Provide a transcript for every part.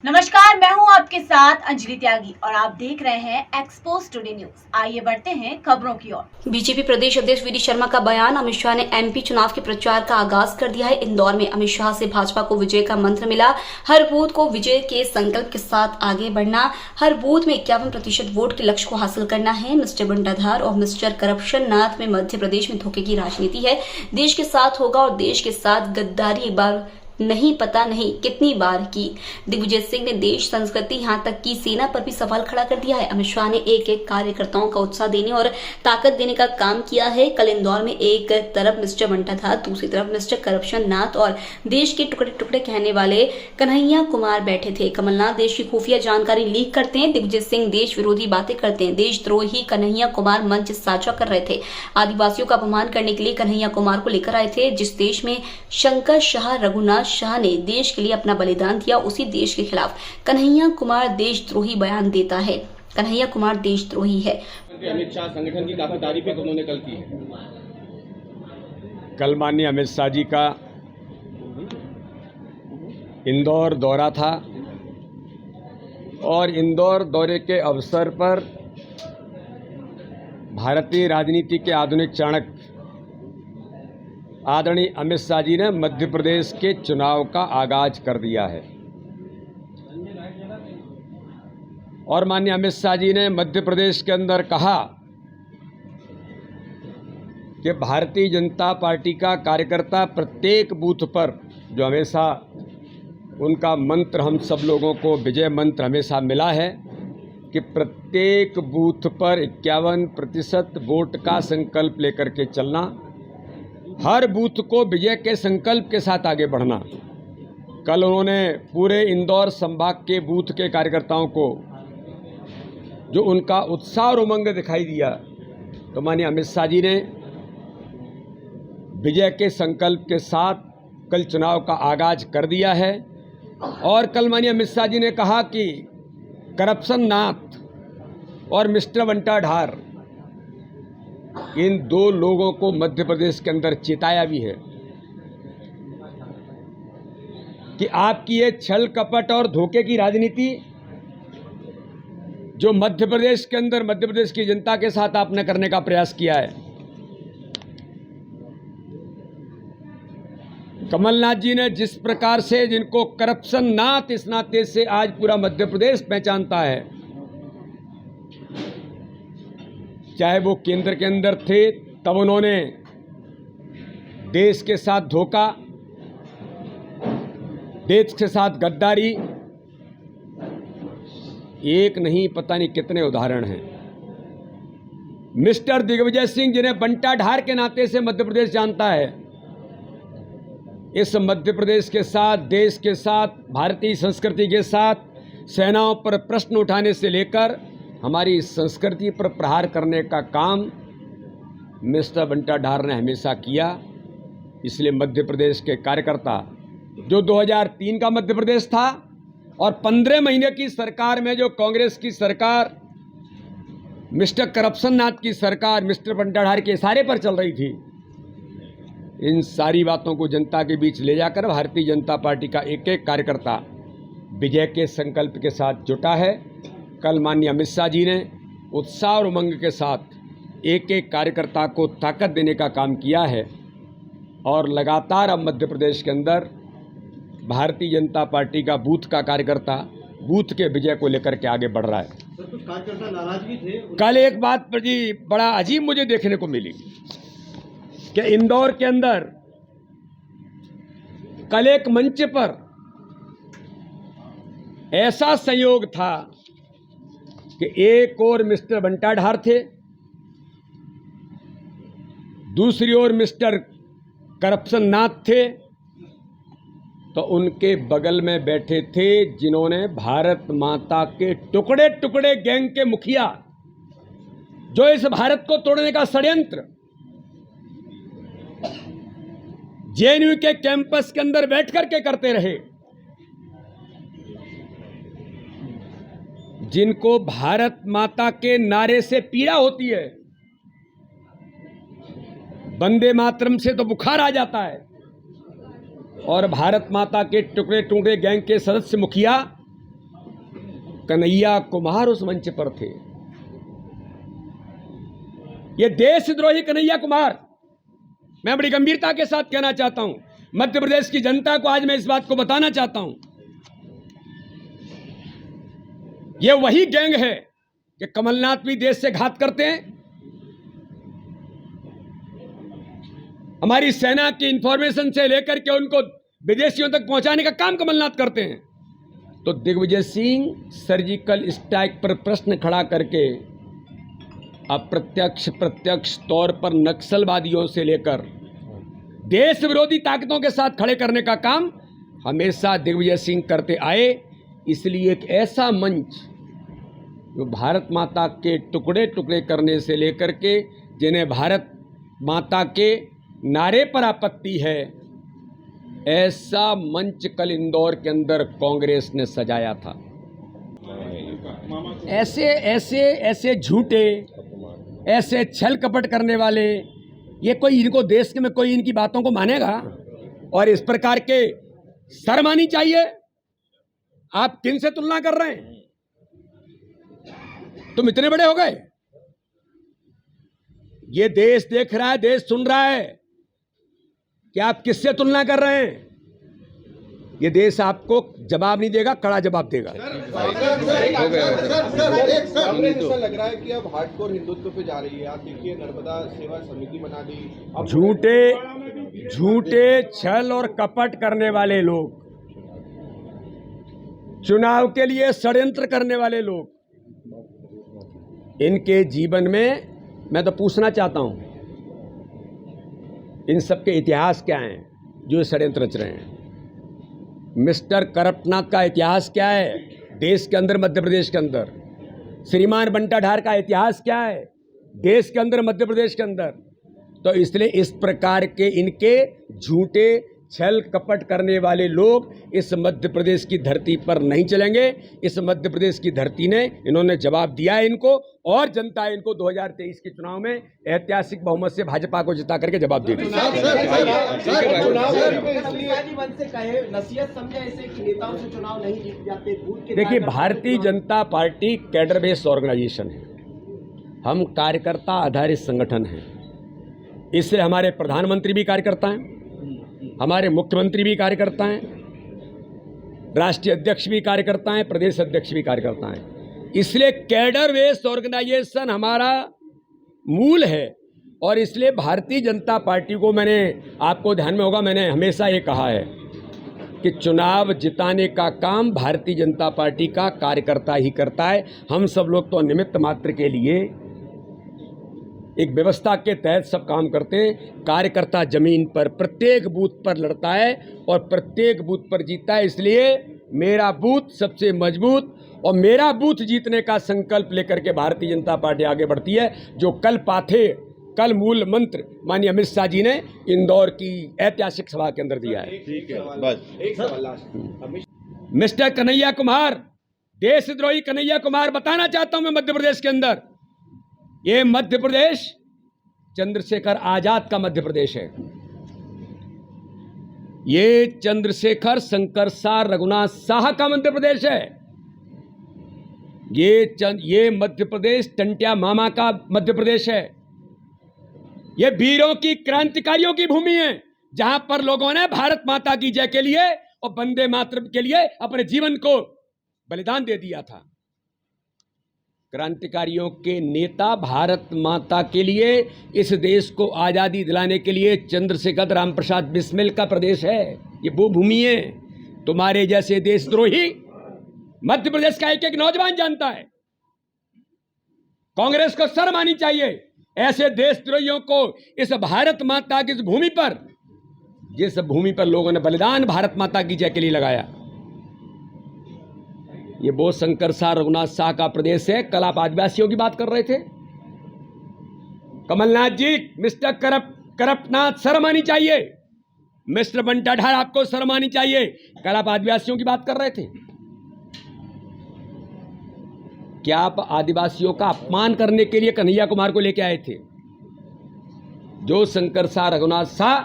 नमस्कार, मैं हूं आपके साथ अंजलि त्यागी और आप देख रहे हैं एक्सपोज टुडे न्यूज। आइए बढ़ते हैं खबरों की ओर। बीजेपी प्रदेश अध्यक्ष वी डी शर्मा का बयान। अमित शाह ने एमपी चुनाव के प्रचार का आगाज कर दिया है। इंदौर में अमित शाह से भाजपा को विजय का मंत्र मिला। हर बूथ को विजय के संकल्प के साथ आगे बढ़ना, हर बूथ में 51% वोट के लक्ष्य को हासिल करना है। मिस्टर बंटाधार और मिस्टर करप्शन नाथ में मध्य प्रदेश में धोखे की राजनीति है। देश के साथ होगा और देश के साथ गद्दारी एक बार नहीं, पता नहीं कितनी बार की। दिग्विजय सिंह ने देश, संस्कृति, यहां तक कि सेना पर भी सवाल खड़ा कर दिया है। अमित शाह ने एक एक कार्यकर्ताओं का उत्साह देने और ताकत देने का काम किया है। कल इंदौर में एक तरफ मिस्टर बंटाधार, दूसरी तरफ मिस्टर करप्शन नाथ और देश के टुकड़े टुकड़े कहने वाले कन्हैया कुमार बैठे थे। कमलनाथ देश की खुफिया जानकारी लीक करते हैं, दिग्विजय सिंह देश विरोधी बातें करते हैं। देशद्रोही कन्हैया कुमार मंच साझा कर रहे थे। आदिवासियों का अपमान करने के लिए कन्हैया कुमार को लेकर आए थे। जिस देश में शंकर शाह, रघुनाथ शाह ने देश के लिए अपना बलिदान दिया, उसी देश के खिलाफ कन्हैया कुमार देशद्रोही बयान देता है। कन्हैया कुमार देशद्रोही है। अमित शाह संगठन की काफी तारीफें उन्होंने कल की है। कल माननीय अमित शाह जी का इंदौर दौरा था और इंदौर दौरे के अवसर पर भारतीय राजनीति के आधुनिक चाणक्य आदरणीय अमित शाह जी ने मध्य प्रदेश के चुनाव का आगाज कर दिया है और माननीय अमित शाह जी ने मध्य प्रदेश के अंदर कहा कि भारतीय जनता पार्टी का कार्यकर्ता प्रत्येक बूथ पर, जो हमेशा उनका मंत्र हम सब लोगों को विजय मंत्र हमेशा मिला है कि प्रत्येक बूथ पर 51% वोट का संकल्प लेकर के चलना, हर बूथ को विजय के संकल्प के साथ आगे बढ़ना। कल उन्होंने पूरे इंदौर संभाग के बूथ के कार्यकर्ताओं को जो उनका उत्साह और उमंग दिखाई दिया, तो माननीय अमित शाह जी ने विजय के संकल्प के साथ कल चुनाव का आगाज कर दिया है। और कल माननीय अमित शाह जी ने कहा कि करप्शन नाथ और मिस्टर बंटाधार, इन दो लोगों को मध्य प्रदेश के अंदर चेताया भी है कि आपकी ये छल कपट और धोखे की राजनीति जो मध्य प्रदेश के अंदर मध्य प्रदेश की जनता के साथ आपने करने का प्रयास किया है। कमलनाथ जी ने जिस प्रकार से जिनको करप्शन नाथ इस नाते से आज पूरा मध्य प्रदेश पहचानता है, चाहे वो केंद्र के अंदर थे तब उन्होंने देश के साथ धोखा, देश के साथ गद्दारी, एक नहीं पता नहीं कितने उदाहरण हैं। मिस्टर दिग्विजय सिंह, जिन्हें बंटाधार के नाते से मध्य प्रदेश जानता है, इस मध्य प्रदेश के साथ, देश के साथ, भारतीय संस्कृति के साथ सेनाओं पर प्रश्न उठाने से लेकर हमारी संस्कृति पर प्रहार करने का काम मिस्टर बंटाधार ने हमेशा किया। इसलिए मध्य प्रदेश के कार्यकर्ता, जो 2003 का मध्य प्रदेश था और 15 महीने की सरकार में जो कांग्रेस की सरकार, मिस्टर करप्शन नाथ की सरकार मिस्टर बंटाधार के इशारे पर चल रही थी, इन सारी बातों को जनता के बीच ले जाकर भारतीय जनता पार्टी का एक एक कार्यकर्ता विजय के संकल्प के साथ जुटा है। कल माननीय अमित शाह जी ने उत्साह और उमंग के साथ एक एक कार्यकर्ता को ताकत देने का काम किया है और लगातार अब मध्य प्रदेश के अंदर भारतीय जनता पार्टी का बूथ का कार्यकर्ता बूथ के विजय को लेकर के आगे बढ़ रहा है। कुछ कार्यकर्ता नाराज भी थे। कल एक बात पर जी बड़ा अजीब मुझे देखने को मिली कि इंदौर के अंदर कल एक मंच पर ऐसा संयोग था कि एक ओर मिस्टर बंटाधार थे, दूसरी ओर मिस्टर करप्शन नाथ थे, तो उनके बगल में बैठे थे जिन्होंने भारत माता के टुकड़े टुकड़े गैंग के मुखिया, जो इस भारत को तोड़ने का षड्यंत्र जेएनयू के कैंपस के अंदर बैठ करके करते रहे, जिनको भारत माता के नारे से पीड़ा होती है, वंदे मातरम से तो बुखार आ जाता है, और भारत माता के टुकड़े टुकड़े गैंग के सदस्य मुखिया कन्हैया कुमार उस मंच पर थे। ये देशद्रोही कन्हैया कुमार, मैं बड़ी गंभीरता के साथ कहना चाहता हूं, मध्य प्रदेश की जनता को आज मैं इस बात को बताना चाहता हूं, ये वही गैंग है कि कमलनाथ भी देश से घात करते हैं। हमारी सेना की इंफॉर्मेशन से लेकर के उनको विदेशियों तक पहुंचाने का काम कमलनाथ करते हैं। तो दिग्विजय सिंह सर्जिकल स्ट्राइक पर प्रश्न खड़ा करके अप्रत्यक्ष प्रत्यक्ष तौर पर नक्सलवादियों से लेकर देश विरोधी ताकतों के साथ खड़े करने का काम हमेशा दिग्विजय सिंह करते आए। इसलिए एक ऐसा मंच जो भारत माता के टुकड़े टुकड़े करने से लेकर के, जिन्हें भारत माता के नारे पर आपत्ति है, ऐसा मंच कल इंदौर के अंदर कांग्रेस ने सजाया था। ऐसे ऐसे ऐसे झूठे, ऐसे छल कपट करने वाले, ये कोई इनको देश के में कोई इनकी बातों को मानेगा? और इस प्रकार के शर्म आनी चाहिए। आप किन से तुलना कर रहे हैं? तुम इतने बड़े हो गए? ये देश देख रहा है, देश सुन रहा है कि आप किससे तुलना कर रहे हैं। ये देश आपको जवाब नहीं देगा, कड़ा जवाब देगा। लग रहा है कि अब हार्डकोर हिंदुत्व पे जा रही है। आप देखिए, नर्मदा सेवा समिति बना दी। झूठे छल और कपट करने वाले लोग, चुनाव के लिए षड्यंत्र करने वाले लोग, इनके जीवन में मैं तो पूछना चाहता हूं, इन सबके इतिहास क्या हैं जो षड्यंत्र रच रहे हैं? मिस्टर करप्टनाथ का इतिहास क्या है देश के अंदर, मध्य प्रदेश के अंदर? श्रीमान बंटा ढार का इतिहास क्या है देश के अंदर, मध्य प्रदेश के अंदर? तो इसलिए इस प्रकार के इनके झूठे छल कपट करने वाले लोग इस मध्य प्रदेश की धरती पर नहीं चलेंगे। इस मध्य प्रदेश की धरती ने, इन्होंने जवाब दिया है इनको, और जनता इनको 2023 के चुनाव में ऐतिहासिक बहुमत से भाजपा को जिता करके जवाब देगी। देखिए, Bharatiya Janata party cadre based organisation है, हम कार्यकर्ता आधारित संगठन हैं। इससे हमारे प्रधानमंत्री भी कार्यकर्ता हैं, हमारे मुख्यमंत्री भी कार्यकर्ता हैं, राष्ट्रीय अध्यक्ष भी कार्यकर्ता हैं, प्रदेश अध्यक्ष भी कार्यकर्ता हैं। इसलिए कैडर बेस्ड ऑर्गेनाइजेशन हमारा मूल है। और इसलिए भारतीय जनता पार्टी को, मैंने, आपको ध्यान में होगा, मैंने हमेशा ये कहा है कि चुनाव जिताने का काम भारतीय जनता पार्टी का कार्यकर्ता ही करता है। हम सब लोग तो निमित्त मात्र के लिए एक व्यवस्था के तहत सब काम करते हैं। कार्यकर्ता जमीन पर प्रत्येक बूथ पर लड़ता है और प्रत्येक बूथ पर जीतता है। इसलिए मेरा बूथ सबसे मजबूत, और मेरा बूथ जीतने का संकल्प लेकर के भारतीय जनता पार्टी आगे बढ़ती है, जो कल मूल मंत्र माननीय अमित शाह जी ने इंदौर की ऐतिहासिक सभा के अंदर दिया है। ठीक है, बस एक सवाल। मिस्टर कन्हैया कुमार, देशद्रोही कन्हैया कुमार, बताना चाहता हूं मैं मध्य प्रदेश के अंदर, ये मध्य प्रदेश चंद्रशेखर आजाद का मध्य प्रदेश है। ये चंद्रशेखर शंकर शाह रघुनाथ साह का मध्य प्रदेश है। ये मध्य प्रदेश टंटिया मामा का मध्य प्रदेश है। ये वीरों की, क्रांतिकारियों की भूमि है, जहां पर लोगों ने भारत माता की जय के लिए और वंदे मातरम के लिए अपने जीवन को बलिदान दे दिया था। क्रांतिकारियों के नेता भारत माता के लिए, इस देश को आज़ादी दिलाने के लिए चंद्रशेखर रामप्रसाद बिस्मिल का प्रदेश है। ये वो भूमि है। तुम्हारे जैसे देशद्रोही मध्य प्रदेश का एक एक नौजवान जानता है। कांग्रेस को शर्म आनी चाहिए ऐसे देशद्रोहियों को इस भारत माता की इस भूमि पर, जिस भूमि पर लोगों ने बलिदान भारत माता की जय के लिए लगाया। ये वो शंकर शाह रघुनाथ शाह का प्रदेश है। कल आप आदिवासियों की बात कर रहे थे, कमलनाथ जी, मिस्टर करप्टनाथ, शर्म आनी चाहिए। मिस्टर बंटा ढार, आपको शर्म आनी चाहिए। कल आप आदिवासियों की बात कर रहे थे। क्या आप आदिवासियों का अपमान करने के लिए कन्हैया कुमार को लेके आए थे? जो शंकर शाह रघुनाथ शाह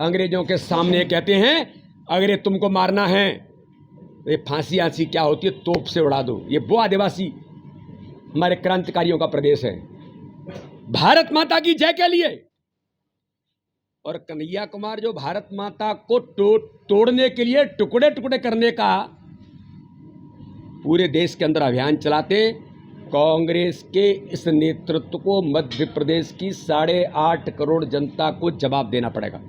अंग्रेजों के सामने कहते हैं, अगर ये तुमको मारना है ये फांसी आंसी क्या होती है, तोप से उड़ा दो। ये वो आदिवासी हमारे क्रांतिकारियों का प्रदेश है। भारत माता की जय के लिए। और कन्हैया कुमार जो भारत माता को तोड़ने के लिए, टुकड़े टुकड़े करने का पूरे देश के अंदर अभियान चलाते, कांग्रेस के इस नेतृत्व को मध्य प्रदेश की 8.5 करोड़ जनता को जवाब देना पड़ेगा।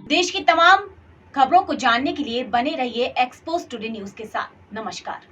देश की तमाम खबरों को जानने के लिए बने रहिए एक्सपोज टुडे न्यूज के साथ। नमस्कार।